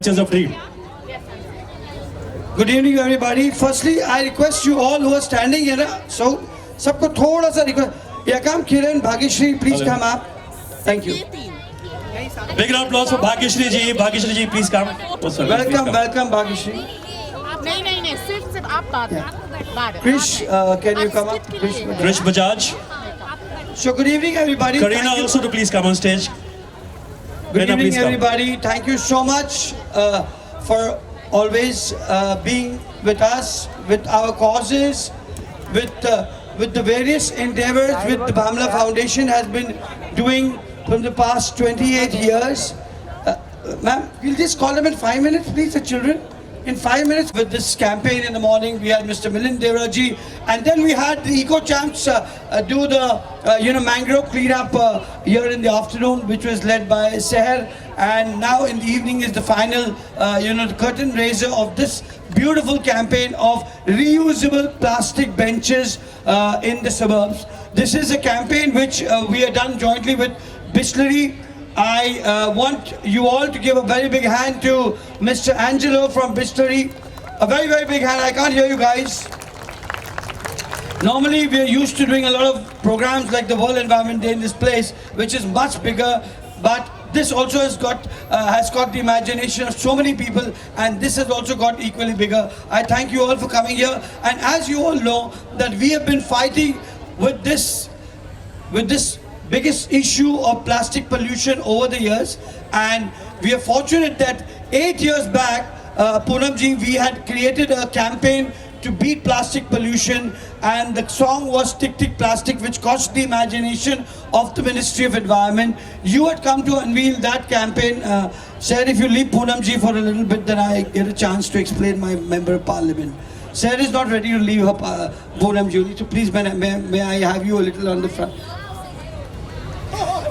Is a free. Good evening, everybody. Firstly, I request you all who are standing here. So, सबको थोड़ा सा request. Yakam, Kiran, Bhagishri, please come up. Thank you. Big round of applause for Bhagyashri ji. Bhagyashri ji, please come. Oh, sorry, please Welcome, come. welcome, Bhagishri. नहीं सिर्फ आप बात Krish, can you come up? Krish Bajaj. So, good evening, everybody. Karina Thank you. also to please come on stage. Good Karina, evening, please come. everybody. Thank you so much for always being with us, with our causes, with the various endeavors which the Bamla Foundation has been doing from the past 28 years. Ma'am, we'll just call them in 5 minutes, please, the children. In 5 minutes with this campaign in the morning, we had Mr. Milind Devraji, and then we had the Eco Champs do the mangrove cleanup here in the afternoon, which was led by Seher, and now in the evening is the final, the curtain raiser of this beautiful campaign of reusable plastic benches in the suburbs. This is a campaign which we have done jointly with Bisleri. I want you all to give a very big hand to Mr. Angelo from Bisleri. A very, very big hand. I can't hear you guys. Normally, we are used to doing a lot of programs like the World Environment Day in this place, which is much bigger. But this also has got the imagination of so many people, and this has also got equally bigger. I thank you all for coming here. And as you all know, that we have been fighting with this biggest issue of plastic pollution over the years, and we are fortunate that 8 years back, Poonamji, we had created a campaign to beat plastic pollution, and the song was Tick Tick Plastic, which caught the imagination of the Ministry of Environment. You had come to unveil that campaign. Said if you leave Poonamji for a little bit, then I get a chance to explain my Member of Parliament. Sarah is not ready to leave her Poonamji, so please may I have you a little on the front.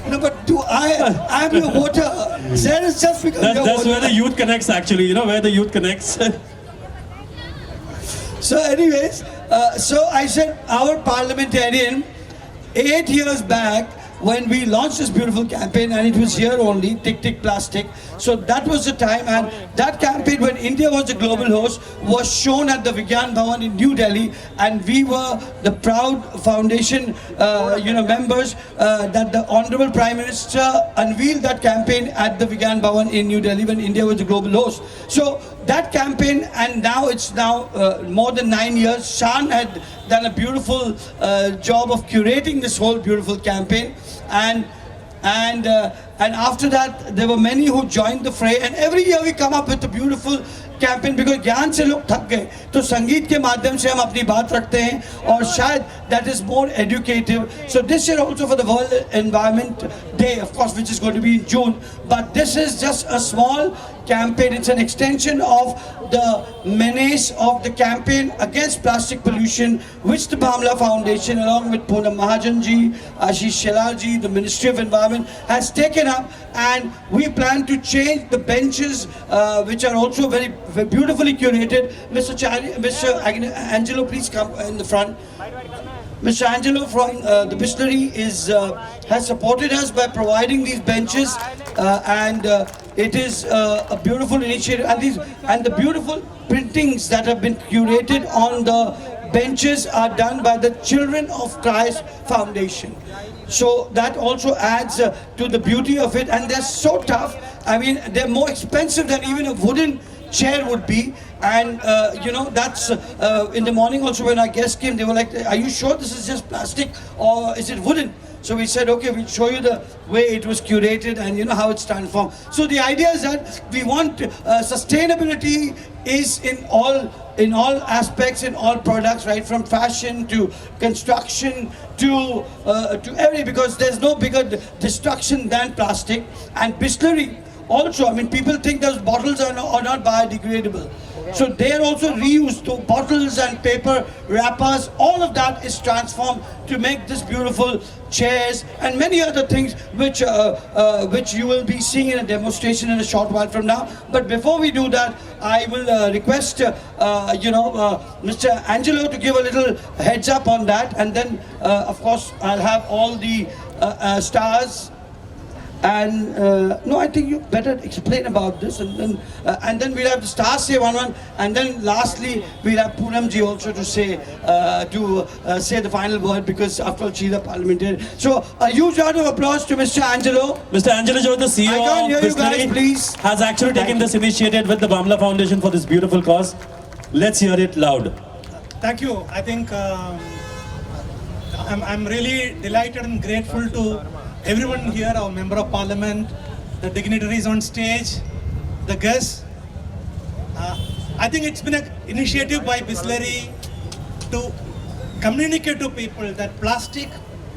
No, but I'm your voter. Sarah is just because That's where the youth connects actually, where the youth connects. So anyways, so I said our parliamentarian 8 years back when we launched this beautiful campaign, and it was here only, Tick Tick Plastic. So that was the time, and that campaign, when India was the global host, was shown at the Vigyan Bhavan in New Delhi, and we were the proud foundation members that the Honorable Prime Minister unveiled that campaign at the Vigyan Bhavan in New Delhi when India was the global host. So that campaign, and now it's more than 9 years. Shaan had done a beautiful job of curating this whole beautiful campaign, and after that there were many who joined the fray, and every year we come up with a beautiful campaign because ज्ञान से लोग थक गए तो संगीत के माध्यम से हम अपनी बात रखते हैं और शायद that is more educative. So this year also for the World Environment Day, of course, which is going to be in June, but this is just a small campaign. It's an extension of the menace of the campaign against plastic pollution, which the Bamla Foundation, along with Poonam Mahajanji, Ashish Shelarji, the Ministry of Environment, has taken up, and we plan to change the benches, which are also very, very beautifully curated. Mr. Angelo, please come in the front. Mr. Angelo from the Bisleri has supported us by providing these benches, and it is a beautiful initiative, and the beautiful printings that have been curated on the benches are done by the Children of Christ Foundation. So that also adds to the beauty of it, and they're so tough. I mean, they're more expensive than even a wooden chair would be, and that's in the morning also when our guests came, they were like, are you sure this is just plastic or is it wooden? So we said, okay, we'll show you the way it was curated and how it's transformed. So the idea is that we want sustainability is in all aspects, in all products, right from fashion to construction to every, because there's no bigger destruction than plastic. And Bisleri also, I mean, people think those bottles are not biodegradable. So they are also reused. So bottles and paper wrappers, all of that is transformed to make this beautiful chairs and many other things which you will be seeing in a demonstration in a short while from now. But before we do that, I will request Mr. Angelo to give a little heads up on that, and then of course I'll have all the stars And no, I think you better explain about this, and then we'll have the stars say one, and then lastly we'll have Poonam ji also to say say the final word, because after all she's a parliamentarian. So a huge round of applause to Mr. Angelo. Mr. Angelo Joe, the CEO I can't hear of you guys, Bisleri, please. has actually taken this initiative with the Bamla Foundation for this beautiful cause. Let's hear it loud. Thank you. I think I'm really delighted and grateful to everyone here, our Member of Parliament, the dignitaries on stage, the guests. I think it's been an initiative by Bisleri to communicate to people that plastic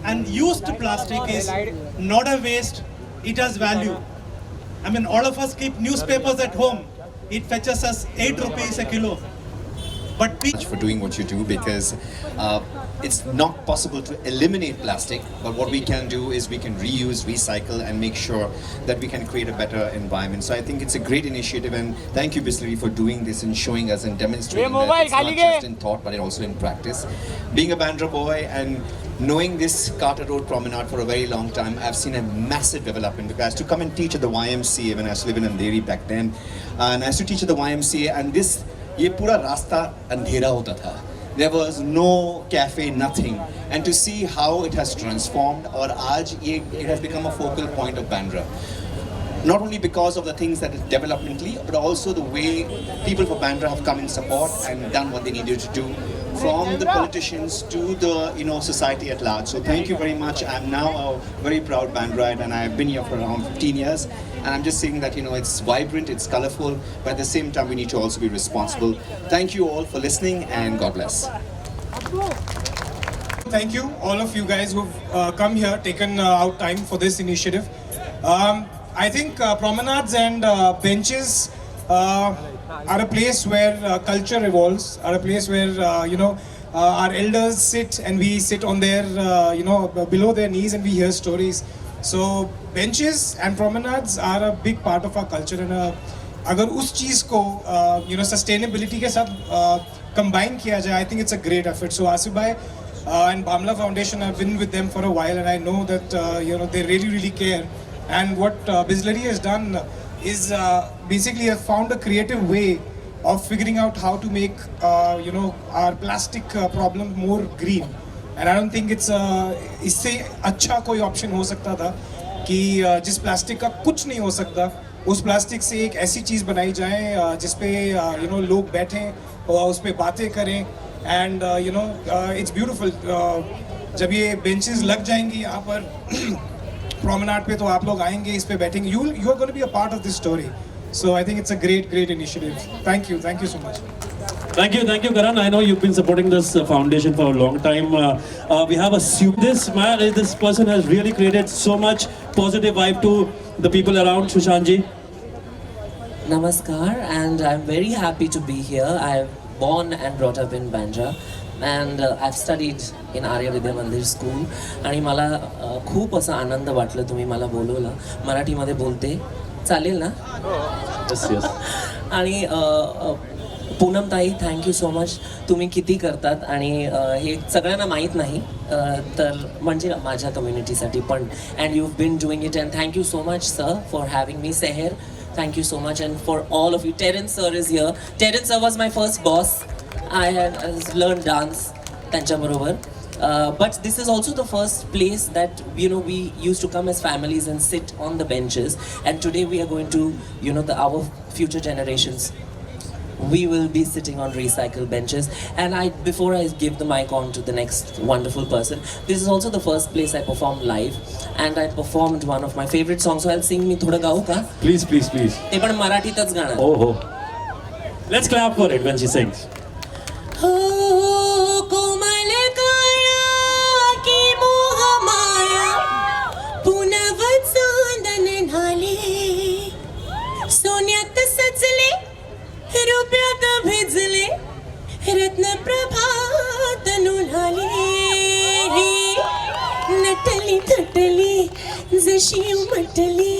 and used plastic is not a waste, it has value. I mean, all of us keep newspapers at home. It fetches us 8 rupees a kilo. But For doing what you do, because it's not possible to eliminate plastic, but what we can do is we can reuse, recycle, and make sure that we can create a better environment. So I think it's a great initiative, and thank you, Bisleri, for doing this and showing us and demonstrating that it's not just in thought but also in practice. Being a Bandra boy and knowing this Carter Road Promenade for a very long time, I've seen a massive development, because I used to come and teach at the YMCA when I was living in Andheri back then, and I used to teach at the YMCA, and ये पूरा रास्ता अंधेरा होता था. There was no cafe, nothing. And to see how it has transformed, और आज it has become a focal point of Bandra. Not only because of the things that is developmentally, but also the way people for Bandra have come in support and done what they needed to do, from the politicians to the society at large. So thank you very much. I'm now a very proud Bandraite, and I've been here for around 15 years. And I'm just saying that it's vibrant, it's colorful, but at the same time we need to also be responsible. Thank you all for listening, and God bless. thank you, all of you guys who've come here, taken out time for this initiative. I think promenades and benches are a place where culture evolves, are a place where our elders sit, and we sit on their below their knees, and we hear stories. So benches and promenades are a big part of our culture, and अगर उस चीज़ को sustainability के साथ combine किया जाए, I think it's a great effort. So Asif bhai and Bamla Foundation, I've been with them for a while, and I know that they really care. And what Bisleri has done is basically have found a creative way of figuring out how to make our plastic problem more green. And I don't think it's इससे अच्छा कोई option हो सकता था कि जिस plastic का कुछ नहीं हो सकता, उस plastic से एक ऐसी चीज़ बनाई जाए जिस पे लोग बैठें और उस पे बातें करें. And it's beautiful. जब ये benches लग जाएंगी यहाँ पर promenade पे, तो आप लोग आएंगे, इस पे बैठेंगे. You are going to be a part of this story. So I think it's a great initiative. Thank you so much. Thank you, Karan. I know you've been supporting this foundation for a long time. We have this person has really created so much positive vibe to the people around. Shaan ji. Namaskar, and I'm very happy to be here. I'm born and brought up in Bandra, and I've studied in Arya Vidya Mandir school. आणि मला खूप असा आनंद वाटला तुम्ही मला बोलवलं. मराठीमध्ये बोलते चालेल ना? Yes. आणि पूनम ताई, थँक्यू सो मच. तुम्ही किती करतात आणि हे सगळ्यांना माहीत नाही, तर म्हणजे माझ्या कम्युनिटीसाठी पण. And you been doing it, and thank you so much sir for having me. Sehar, thank you so much, and for all of you. Terence sir is here. Terence sir was my first boss. I had learned dance त्यांच्या बरोबर. But this is also the first place that we used to come as families and sit on the benches. And today we are going to our future generations, we will be sitting on recycled benches. And before I give the mic on to the next wonderful person, this is also the first place I performed live, and I performed one of my favorite songs. So I'll sing. मी थोडं गाऊ का? Please. ते पण मराठीतच गाणं. Oh. Let's clap for it when she sings. हो कोमल काया की मोह माया, पुनव चांदन ढाले, सोन्यात सजले, रुपयात भिजले, रत्न प्रभात नुढाले. नटली थटली जशी उमटली,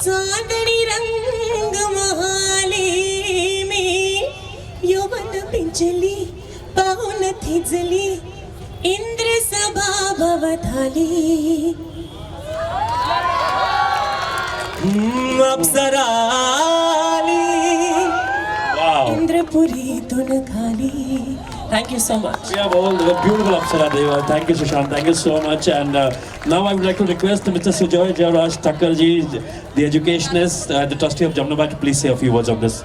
चांदणी रंग महाले. मी यौवन पिंजली, पाहून थिजली, इंद्र सभा भवताली. अप्सरा आली Wow. इंद्रपुरी तुन खाली. Thank you so much. We have all the beautiful Apsara Deva. Thank you, Sushant. Thank you so much. And now I would like to request Mr. Sujoy Jairaj Thakurji, the educationist, the trustee of Jamnabat, to please say a few words on this.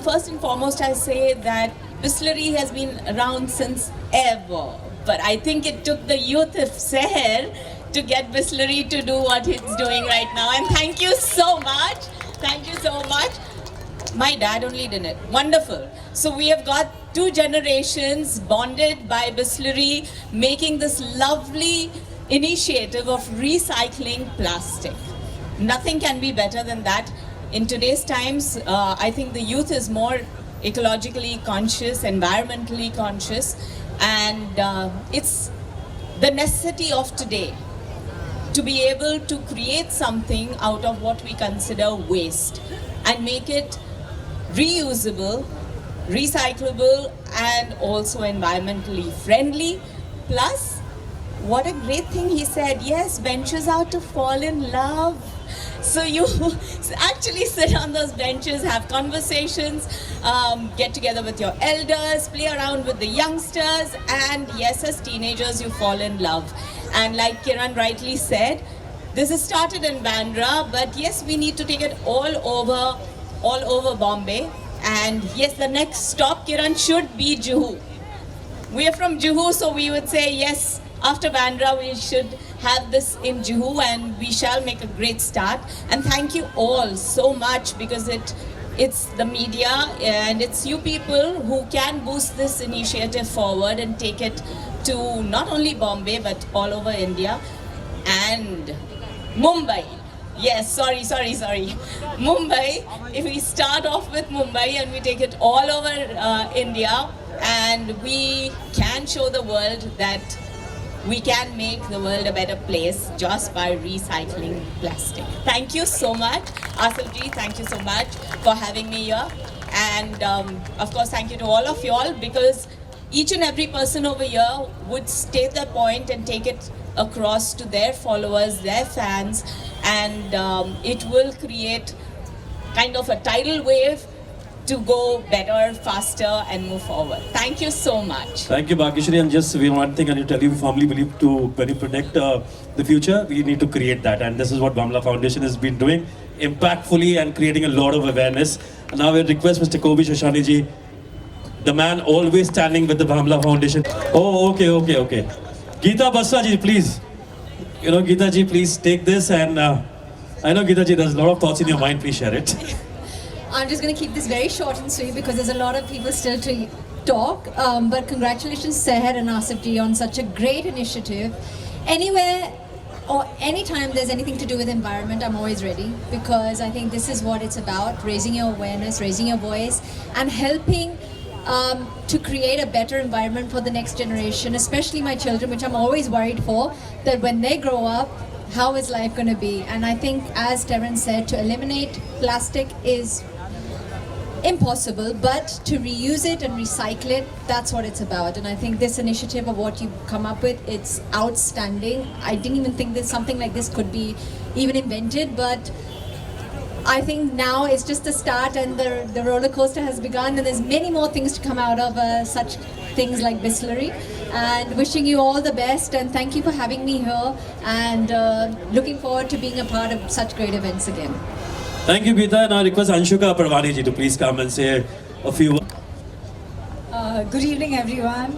First and foremost, I say that Bisleri has been around since ever. But I think it took the youth of Seher to get Bisleri to do what it's doing right now. And thank you so much. Thank you so much. My dad only did it. Wonderful. So we have got 2 generations bonded by Bisleri, making this lovely initiative of recycling plastic. Nothing can be better than that. In today's times, I think the youth is more ecologically conscious, environmentally conscious, and it's the necessity of today to be able to create something out of what we consider waste and make it reusable, recyclable, and also environmentally friendly. Plus, what a great thing he said, yes, benches are to fall in love. So you actually sit on those benches, have conversations, get together with your elders, play around with the youngsters, and yes, as teenagers you fall in love. And like Karan rightly said, this has started in Bandra, but yes, we need to take it all over Bombay. And yes, the next stop, Karan, should be Juhu. We are from Juhu, so we would say yes, after Bandra we should have this in Juhu, and we shall make a great start. And thank you all so much, because it's the media and it's you people who can boost this initiative forward and take it to not only Bombay but all over India and Mumbai. Yes, sorry. Mumbai, if we start off with Mumbai and we take it all over India, and we can show the world that we can make the world a better place just by recycling plastic. Thank you so much. Asif ji, thank you so much for having me here. And of course, thank you to all of y'all, because each and every person over here would state their point and take it across to their followers, their fans, and it will create kind of a tidal wave to go better, faster, and move forward. Thank you so much. Thank you, Bhageshwari. And just one thing I need to tell you, we firmly believe when you predict the future, we need to create that. And this is what Bamla Foundation has been doing impactfully and creating a lot of awareness. And now I request Mr. Kobi Shoshani ji, the man always standing with the Bamla Foundation. Oh, okay. Geeta Basra ji, please. Geeta ji, please take this. And I know, Geeta ji, there's a lot of thoughts in your mind. Please share it. I'm just going to keep this very short and sweet because there's a lot of people still to talk. But congratulations, Seher and Asif ji, on such a great initiative. Anywhere or anytime there's anything to do with environment, I'm always ready, because I think this is what it's about: raising your awareness, raising your voice, and helping to create a better environment for the next generation, especially my children, which I'm always worried for, that when they grow up, how is life going to be? And I think, as Terence said, to eliminate plastic is impossible, but to reuse it and recycle it, that's what it's about. And I think this initiative of what you've come up with, it's outstanding. I didn't even think that something like this could be even invented, but I think now it's just the start, and the roller coaster has begun, and there's many more things to come out of such things like Bisleri. And wishing you all the best, and thank you for having me here, and looking forward to being a part of such great events again. Thank you, Geeta. And I request Anshuka Parwani ji to please come and say a few words. Good evening, everyone.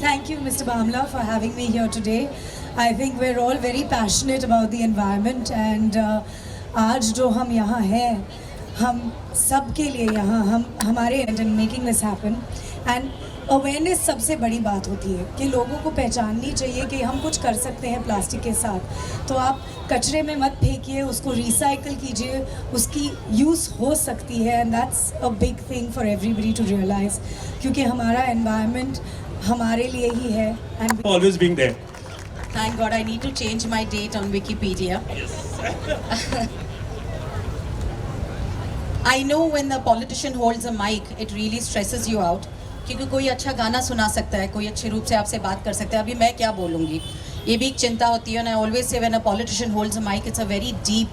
Thank you, Mr. Bamla, for having me here today. I think we're all very passionate about the environment, and आज जो हम यहाँ हैं, हम सब के लिए यहाँ हम हमारे and making this happen. And awareness सबसे बड़ी बात होती है कि लोगों को पहचाननी चाहिए कि हम कुछ कर सकते हैं प्लास्टिक के साथ. तो आप कचरे में मत फेंकिए, उसको रिसाइकल कीजिए, उसकी यूज़ हो सकती है. And that's a big thing for everybody to realize, क्योंकि हमारा एनवायरनमेंट हमारे लिए ही है. And Always being there. Thank God, I need to change my date on Wikipedia. Yes. I know when the politician holds a mic, it really stresses you out. क्योंकि कोई अच्छा गाना सुना सकता है, कोई अच्छे रूप से आपसे बात कर सकता है. अभी मैं क्या बोलूँगी? ये भी एक चिंता होती है. And I always say when a politician holds a mic, it's a very deep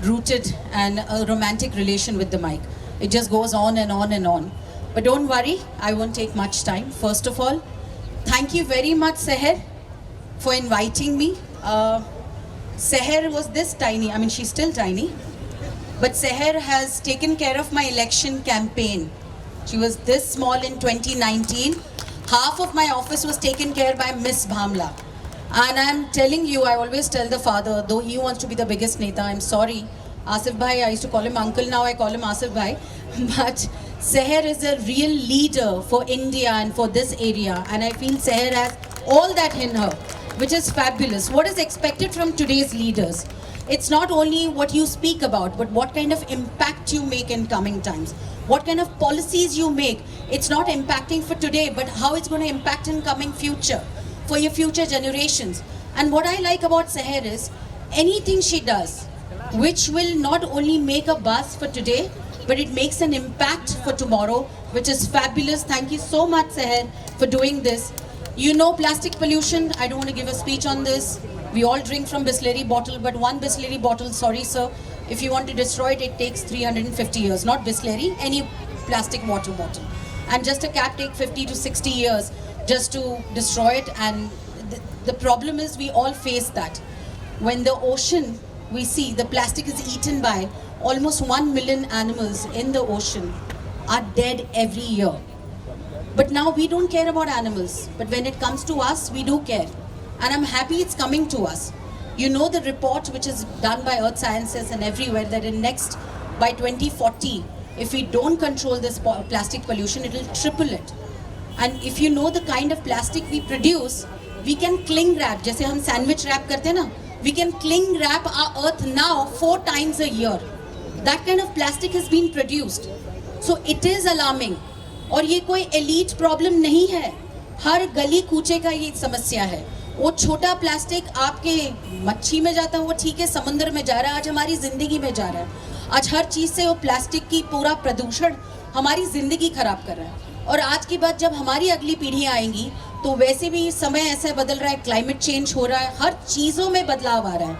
rooted and a romantic relation with the mic. It just goes on and on and on. But don't worry, I won't take much time. First of all, thank you very much, Seher, for inviting me. Seher was this tiny, I mean she's still tiny, but Seher has taken care of my election campaign. She was this small in 2019. Half of my office was taken care by Miss Bhamla. And I'm telling you, I always tell the father, though he wants to be the biggest neta, I'm sorry. Asif Bhai, I used to call him uncle, now I call him Asif Bhai. But Seher is a real leader for India and for this area. And I feel Seher has all that in her, which is fabulous. What is expected from today's leaders? It's not only what you speak about, but what kind of impact you make in coming times. What kind of policies you make. It's not impacting for today, but how it's going to impact in coming future, for your future generations. And what I like about Seher is, anything she does, which will not only make a buzz for today, but it makes an impact for tomorrow, which is fabulous. Thank you so much, Seher, for doing this. You know plastic pollution, I don't want to give a speech on this. We all drink from Bisleri bottle, but one Bisleri bottle, sorry sir, if you want to destroy it, it takes 350 years. Not Bisleri, any plastic water bottle. And just a cap takes 50 to 60 years just to destroy it. And the problem is we all face that. When the ocean, we see the plastic is eaten by almost 1 million animals in the ocean are dead every year. But now we don't care about animals. But when it comes to us, we do care. And I'm happy it's coming to us. You know the report which is done by Earth Sciences and everywhere that in next, by 2040, if we don't control this plastic pollution, it will triple it. And if you know the kind of plastic we produce, we can cling wrap. जैसे हम sandwich wrap करते हैं ना, we can cling wrap our earth now 4 times a year. That kind of plastic has been produced. So it is alarming. और ये कोई elite problem नहीं है. हर गली कूचे का ये समस्या है. वो छोटा प्लास्टिक आपके मच्छी में जाता है, वो ठीक है, समुद्र में जा रहा है, आज हमारी जिंदगी में जा रहा है. आज हर चीज़ से वो प्लास्टिक की पूरा प्रदूषण हमारी जिंदगी खराब कर रहा है. और आज की बात जब हमारी अगली पीढ़ियाँ आएंगी तो वैसे भी समय ऐसा बदल रहा है, क्लाइमेट चेंज हो रहा है, हर चीज़ों में बदलाव आ रहा है.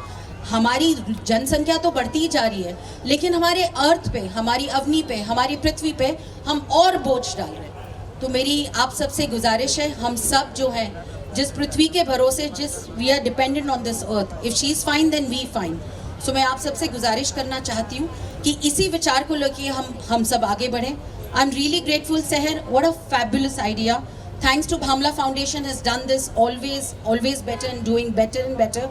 हमारी जनसंख्या तो बढ़ती ही जा रही है, लेकिन हमारे अर्थ पे, हमारी अवनी पे, हमारी पृथ्वी पे हम और बोझ डाल रहे हैं. तो मेरी आप सबसे गुजारिश है, हम सब जो है जिस पृथ्वी के भरोसे, जिस we are dependent on this earth, if she is fine then we fine. So मैं आप सबसे गुजारिश करना चाहती हूँ कि इसी विचार को लेके हम सब आगे बढ़ें. I am really grateful Seher, what a fabulous idea. Thanks to Bhamla Foundation has done this always better and doing better and better.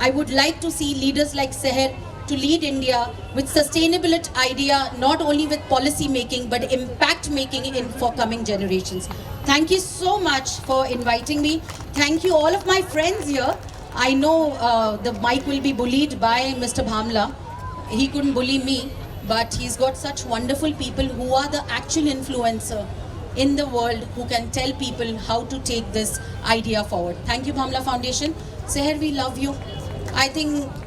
I would like to see leaders like Seher to lead India with sustainability idea, not only with policy making, but impact making for coming generations. Thank you so much for inviting me. Thank you all of my friends here. I know the mic will be bullied by Mr. Bhamla. He couldn't bully me, but he's got such wonderful people who are the actual influencer in the world who can tell people how to take this idea forward. Thank you Bhamla Foundation. Seher, we love you. I think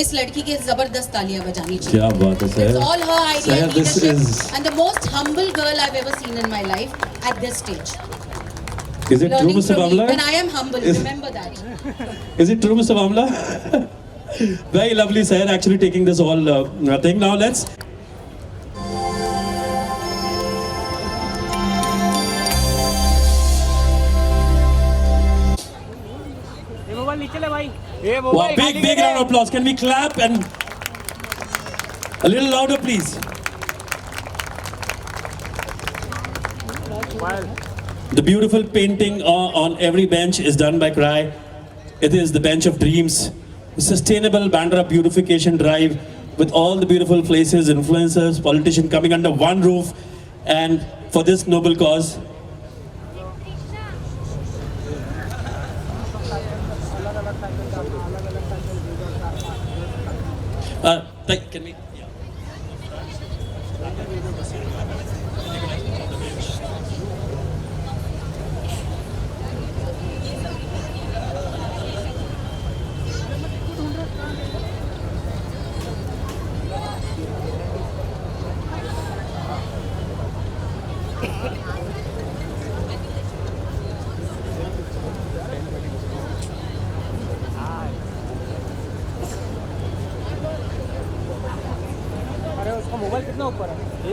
इस लड़की के जबरदस्त तालियां बजानी चाहिए. क्या बात है Seher. It's all her idea, Seher, this leadership, is... and the most humble girl I've ever seen in my life at this stage. Is it true, Learning Mr. from me. Bhamla? Then I am humble. Remember that. Is it true, Mr. Bhamla? Very lovely, Seher, actually taking this whole thing. Now let's... Wow, big round of applause. Can we clap and a little louder, please? The beautiful painting on every bench is done by Cry. It is the bench of dreams. Sustainable Bandra beautification drive with all the beautiful places, influencers, politicians coming under one roof and for this noble cause. Can we? Yeah.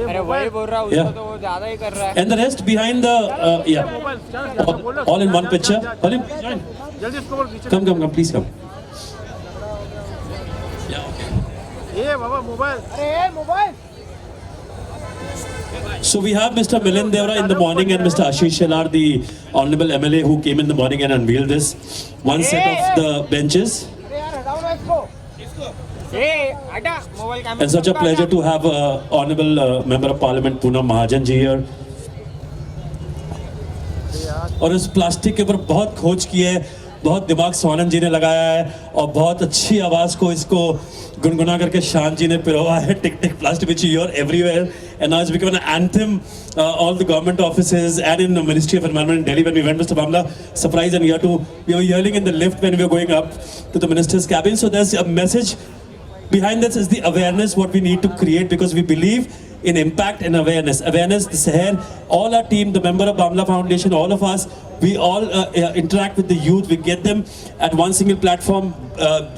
अरे वही बोल रहा हूँ उसको तो वो ज्यादा ही कर रहा है And the rest behind the all in one picture. Halim, join. Come, please come. ये बाबा मोबाइल अरे mobile So we have Mr. Milind Devra in the morning and Mr. Ashish Shelar, the Honorable MLA who came in the morning and unveiled this one set of the benches. And such a pleasure to have Honorable Member of Parliament Poonam Mahajan ji here. और इस plastic के ऊपर बहुत खोज की है, बहुत दिमाग स्वानंद जी ने लगाया है और बहुत अच्छी आवाज़ को इसको गुनगुना करके शान जी ने पिरोवा है. टिक tick plastic which you hear everywhere and now it's become an anthem all the government offices and in the Ministry of Environment in Delhi. When we went, Mr. Bamla, surprise, and we were yelling in the lift when we were going up to the minister's cabin. So there's a message behind this is the awareness what we need to create, because we believe in impact and awareness. Awareness, the Seher, all our team, the member of Bamla Foundation, all of us, we all interact with the youth. We get them at one single platform.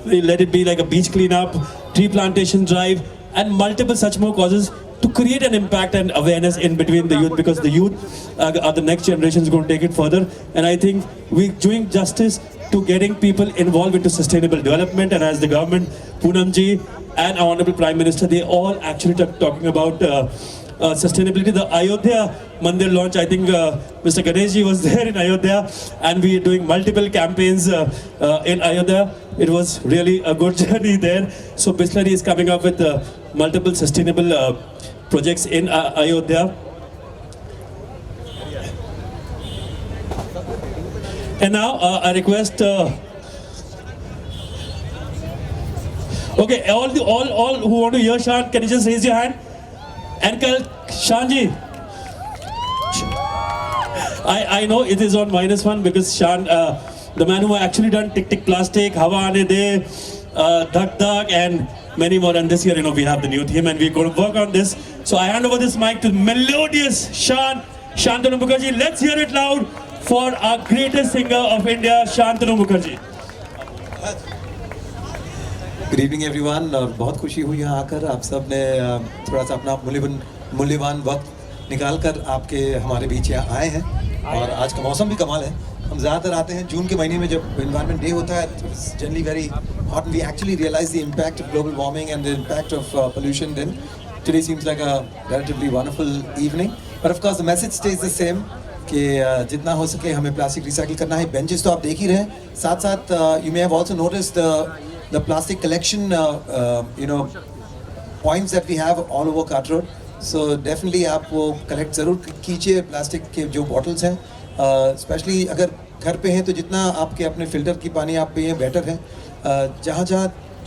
We let it be like a beach cleanup, tree plantation drive, and multiple such more causes to create an impact and awareness in between the youth, because the youth are the next generation is going to take it further. And I think we're doing justice to getting people involved into sustainable development. And as the government, Poonam ji and our Honorable Prime Minister, they all actually talking about sustainability. The Ayodhya Mandir launch, I think Mr. Ganesh ji was there in Ayodhya, and we are doing multiple campaigns in Ayodhya. It was really a good journey there. So Bisleri is coming up with multiple sustainable projects in Ayodhya. And now I request. Okay, all who want to hear Shaan, can you just raise your hand? And Shaan ji, I know it is on -1 because Shaan, the man who actually done Tick Tick Plastic, Hawa Aane De, Dhak Dhak, and many more. And this year, we have the new theme, and we're going to work on this. So I hand over this mic to melodious Shantanu Mukherjee. Let's hear it loud for our greatest singer of India, Shantanu Mukherjee. Good evening everyone. और बहुत खुशी हुई यहाँ आकर. आप सब ने थोड़ा सा अपना मूल्यवान वक्त निकाल कर आपके हमारे बीच यहाँ आए हैं. और आज का मौसम भी कमाल है. हम ज़्यादातर आते हैं जून के महीने में जब एनवायरनमेंट डे होता है. Generally very hot. We actually realize the impact of global warming and the impact of pollution. Then today seems like a relatively wonderful evening. But of course the message stays the same कि जितना हो सके हमें plastic recycle करना है. Benches तो आप देख ही रहे हैं. साथ साथ you may have also noticed the plastic collection points that we have all over Cart Road. So definitely आप वो collect ज़रूर कीजिए प्लास्टिक के जो bottles हैं. Especially अगर घर पे हैं तो जितना आपके अपने फिल्टर की पानी आप पिए बेटर है. जहाँ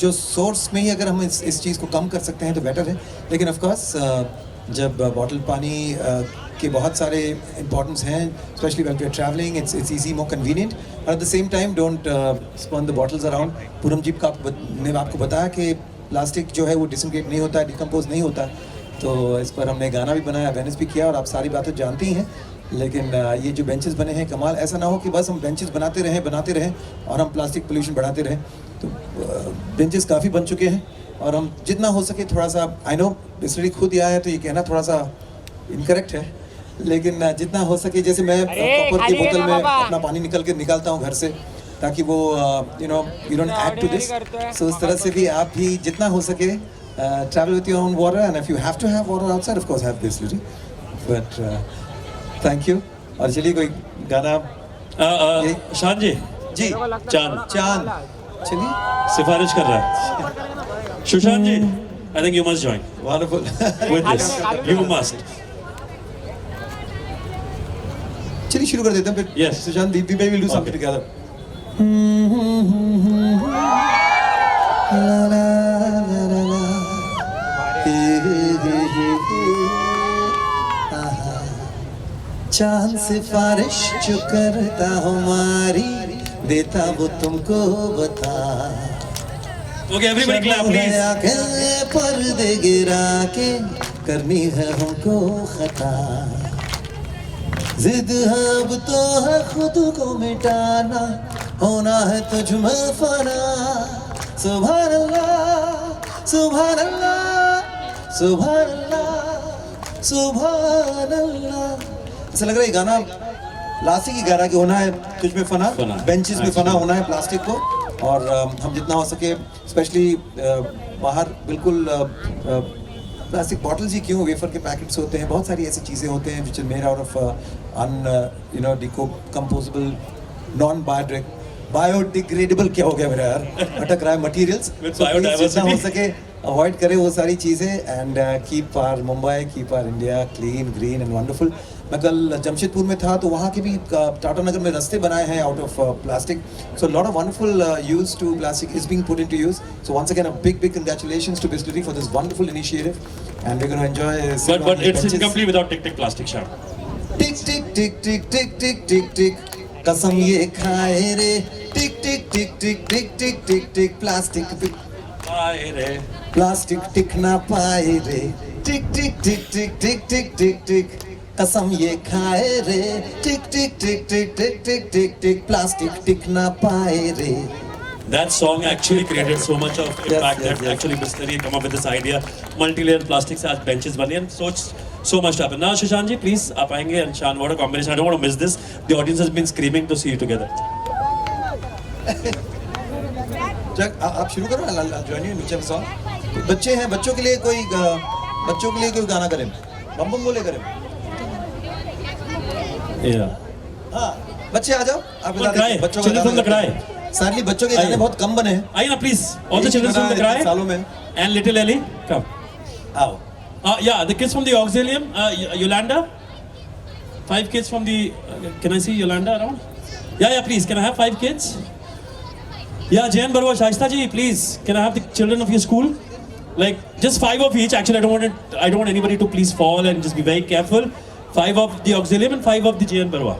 जो सोर्स में ही अगर हम इस चीज़ को कम कर सकते हैं तो बेटर है. लेकिन ऑफ कोर्स जब बॉटल पानी के बहुत सारे इंपॉर्टेंस हैं, specially when we are travelling, it's easy, more convenient. और at the same time don't spawn the bottles around. Poonam ji ने आपको बताया कि प्लास्टिक जो है वो डिसइंटीग्रेट नहीं होता है, डिकम्पोज नहीं होता. तो इस पर हमने गाना भी बनाया, अवेयरनेस भी किया, और आप सारी बातें जानती हैं. लेकिन ये जो बेंचेस बने हैं कमाल. ऐसा ना हो कि बस हम बेंचेस बनाते रहें और हम प्लास्टिक पोल्यूशन बढ़ाते रहें. तो बेंचेस काफ़ी बन चुके हैं और हम जितना हो सके थोड़ा सा, आई नो बिस्लरी खुद आया है तो ये कहना थोड़ा सा इनकरेक्ट है, लेकिन जितना हो सके, जैसे मैं कॉपर की बोतल में अपना पानी निकालता हूँ घर से, ताकि वो you don't add to this. So उस तरह से भी आप भी जितना हो सके travel with your own water, and if you have to have water outside, of course have Bisleri. But thank you. और चलिए कोई गाना. शान जी चांद चलिए सिफारिश कर रहा है. सुशांत जी, I think you must join. Wonderful. With this, you must. चलिए शुरू कर देते हैं फिर. Yes. Sushant, we will do something together. चांद सिफारिश जो करता हमारी, देता वो तुमको बता. Okay, everybody clap, please. पर्दे गिरा के करनी है हमको खता. जिद है अब तो है खुद को मिटाना, होना है तुझ में फना. सुभान अल्लाह, सुभान अल्लाह, सुभान अल्लाह. सुभान अल्लाह। ऐसा लग रहा है ये गाना प्लास्टिक ही गा रहा है कि होना है तुझ में फना, बेंचेस में फना होना है प्लास्टिक को। और हम जितना हो सके स्पेशली बाहर बिल्कुल प्लास्टिक बॉटल्स ही क्यों, वेफर के पैकेट्स होते हैं, बहुत सारी ऐसी चीज़ें होते हैं which is made out of decomposable non biodegradable क्या हो गया मेरा यार, अटक रहा है मटीरियल्स। जितना हो सके अवॉइड करें वो सारी चीज़ें and keep our Mumbai, keep our India clean, green and wonderful. मैं कल जमशेदपुर में था तो वहाँ के भी टाटा नगर में रास्ते बनाए हैं out of plastic. So lot of wonderful use to plastic is being put into use. So once again a big congratulations to Bisleri for this wonderful initiative and we are gonna enjoy. But it's incomplete without tick tick plastic Shaan. Tick tick tick tick tick tick tick tick कसम ये खाए रे, टिक tick tick tick tick tick tick tick plastic पाए रे, plastic टिक ना पाए रे, टिक tick tick tick tick tick tick tick कसम ये खाए रे, टिक tick tick tick tick tick tick tick plastic टिक ना पाए रे। That song actually created so much of impact that actually Bisleri come up with this idea. Multi-layered plastics as benches बने and so much to happen. Now Shashank ji, please आप आएंगे and Shaan, what a combination. I don't want to miss this. The audience has been screaming to see you together. आप शुरू करो, I'll join you in whichever song. बच्चे हैं, बच्चों के लिए कोई गाना करें, बम बम बोले करें। Yeah. हाँ, बच्चे आ जाओ, आप बच्चों Children from the cry. sadly बच्चों के गाने बहुत कम बने हैं। आइए ना please. All the children from the cry. सालों में। And little Ellie, come. आओ। Yeah, the kids from the auxilium. Yolanda. 5 kids from the. Can I see Yolanda around? Yeah, please. Can I have 5 kids? Yeah, Jain Barwa, Shaista ji, please. Can I have the children of your school? Like just 5 of each. Actually, I don't want anybody to please fall and just be very careful. 5 of the auxilium and 5 of the Jain Barwa.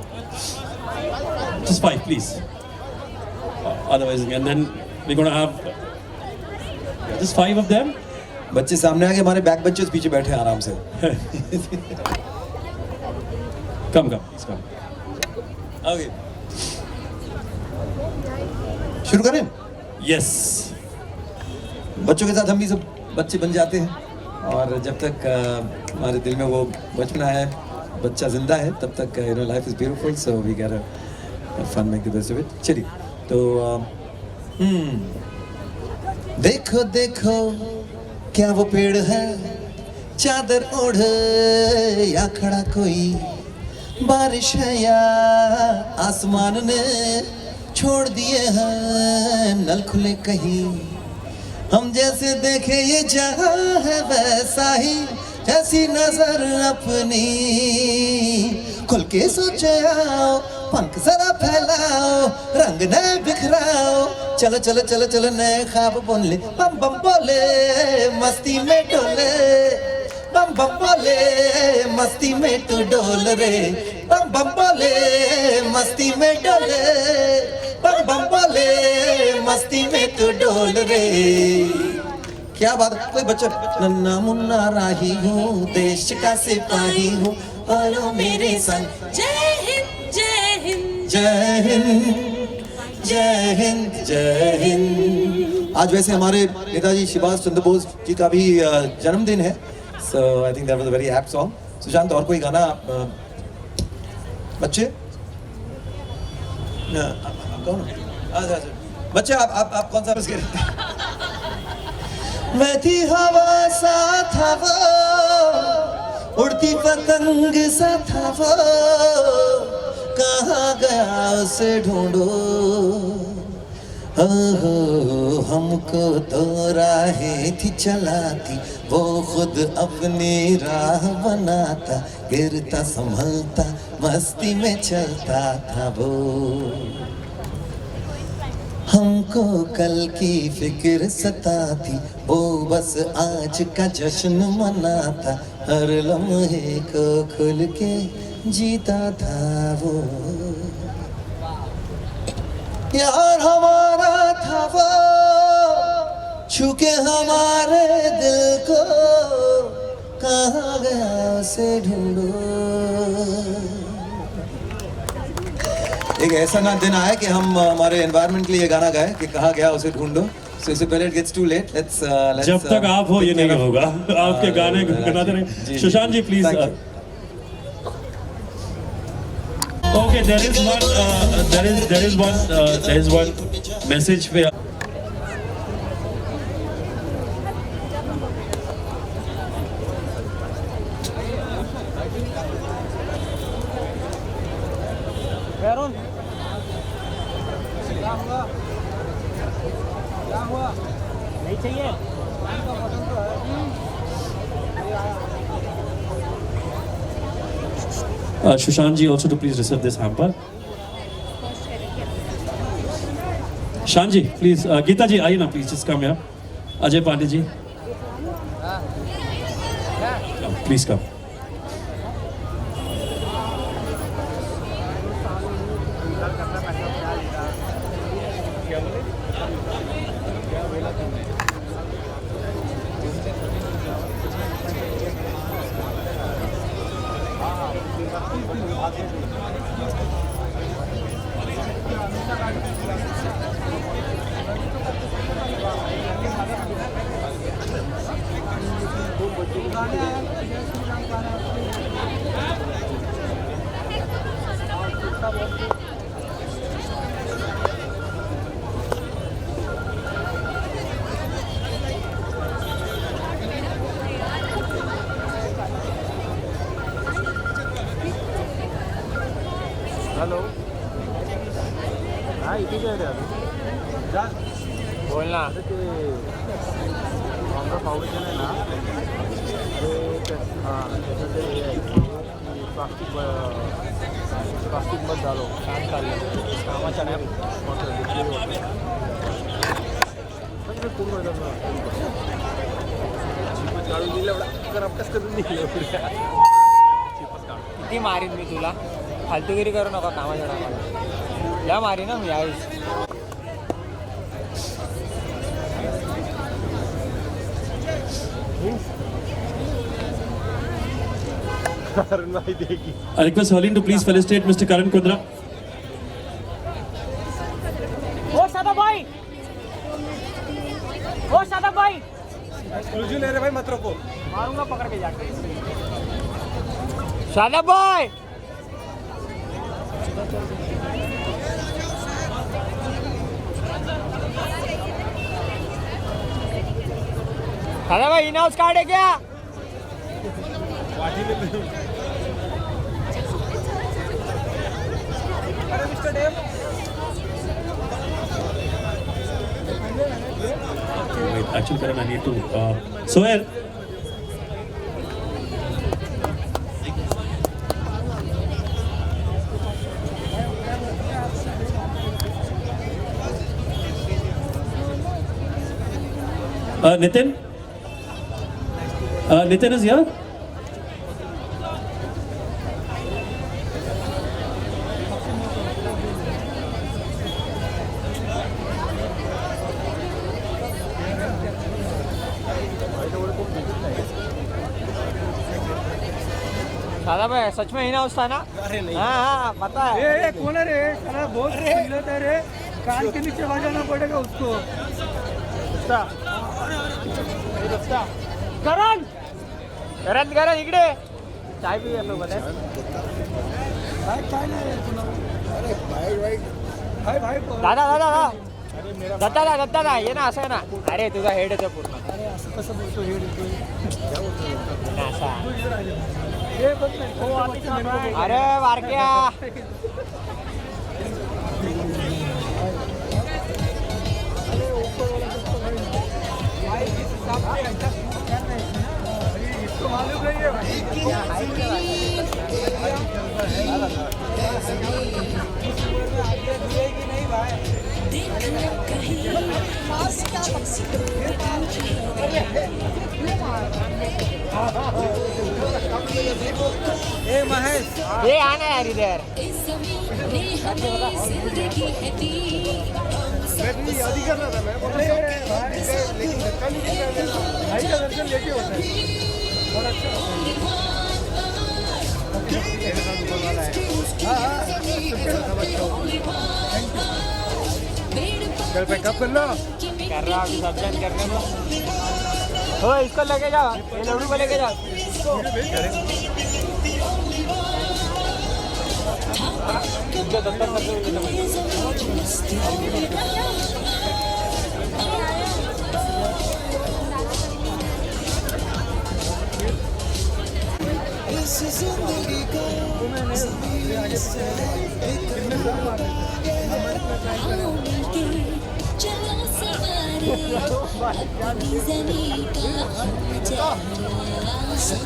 Just 5, please. Otherwise, and then we're gonna have just 5 of them. बच्चे सामने आके हमारे back बच्चे पीछे बैठे हैं आराम से। Come, please come. Okay. शुरू करें? Yes. बच्चों के साथ हम भी सब बच्चे बन जाते हैं और जब तक हमारे दिल में वो बचपना है, बच्चा जिंदा है, तब तक life is beautiful, so we got a fun make the best of it. चलिए तो देखो देखो क्या वो पेड़ है, चादर ओढ़ या खड़ा कोई, बारिश है या आसमान ने छोड़ दिए हैं नल खुले कहीं, हम जैसे देखे ये जहां है वैसा ही, ऐसी नजर अपनी खुल के सोचे आओ, पंख जरा फैलाओ, रंग नए बिखराओ, चलो चलो चलो चलो नए ख्वाब बोले, बम बम बोले मस्ती में डोले, बम बम बोले मस्ती में तू डोल रे, बम बम बोले मस्ती में डोले, बम बम बोले मस्ती में तू डोल रे। क्या बात है, कोई बच्चा नन्ना मुन्ना राही हूँ, देश का सिपाही हूँ, बोलो मेरे संग जय हिंद जय हिंद जय हिंद जय हिंद जय हिंद। आज वैसे हमारे नेताजी सुभाष चंद्र बोस जी का भी जन्मदिन है, so I think that was a very apt song. Sushant और कोई गाना बच्चे कौन बच्चे आप कौन सा बस बहती हवा सा था वो, उड़ती पतंग सा था वो, कहाँ गया उसे ढूंढो, हो हमको तो राहें थी चलाती, वो खुद अपनी राह बनाता, गिरता संभलता मस्ती में चलता था वो, हमको कल की फिक्र सताती, वो बस आज का जश्न मनाता, हर लम्हे को खुल के जीता था वो, यार हमारा था वो, छू के हमारे दिल को, कहाँ गया उसे ढूंढो। एक ऐसा ना दिन आया कि हम हमारे एनवायरनमेंट के लिए ये गाना गाए कि कहाँ गया उसे ढूंढो। So इससे पहले it gets too late. Let's जब तक आप हो ये नहीं होगा. आपके गाने गुनगुनाते रहे. सुशांत जी please. Okay, there is one message where. Karan, क्या हुआ? नहीं चाहिए. Sushant ji also to please receive this hamper. Shaan ji, please. Geeta ji, आइए ना please, just come here. Ajay Pandey ji. Please come. Hello. हाँ इथे काय रे अजून? जा. बोल ना. ते काँग्रेस फाउंडेशन आहे ना. अरे हां त्याचं ते प्लास्टिक बंद झालो. छान चाललं. कामाच्या नाही म्हणजे पूर्ण काढून दिलं एवढा अभ्यास करून दिलं. किती मारीन मी तुला. फालतूगिरी करू नका कामाच्या टायमाला. या मारी ना मी यावेळेस. कारण माहिती आहे की. I request Harleen to please felicitate Mr. Karan Kundra. ओ सादा भाई. ओ सादा भाई. उलझू ले रे भाई मत रोको. मारूंगा पकड़ के जाके. सादा भाई. सादा भाई इन हाउस कार्ड है क्या? Wait, actually, Karan, I need to. Sohail. Nitin? Nitin is here? सादा भाई सच में ही ना उसका ना. अरे नहीं. हाँ पता है. ए कौन है रे? साला बहुत चिल्लत है रे. कान के नीचे बजाना पड़ेगा उसको. करण करण इकडे चाय पिऊया सोबत आहे. दादा दत्ता ये ना असं ना. अरे तुझा हेड येतो पूर्ण. अरे असं कसं बोलतो हेड येतो. अरे वारक्या. इसको मालूम नहीं है भाई. ए महेश ये आना यार इधर. मैं याद करना था. मैं बोला लेकिन धक्का नहीं किया. भाई का दर्शन लेके होता है. और अच्छा चल पैकअप कर लो. कर रहा अभी सब जन करने को हो इसको लेके जाओ ये लड्डू को लेके जाओ इसको दत्तक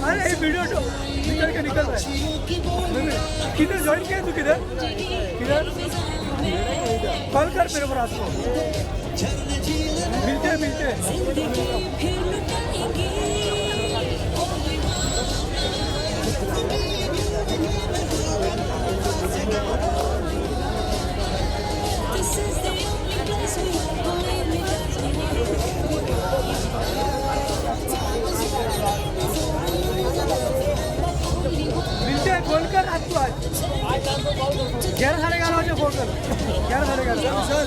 अरे वीडियो निकल के निकल रहा है किधर ज्वाइन किया तू किधर किधर कॉल कर मेरे को रात को मिलते कॉल कर आज तू आज 11:30 फोन कर 11:30 सर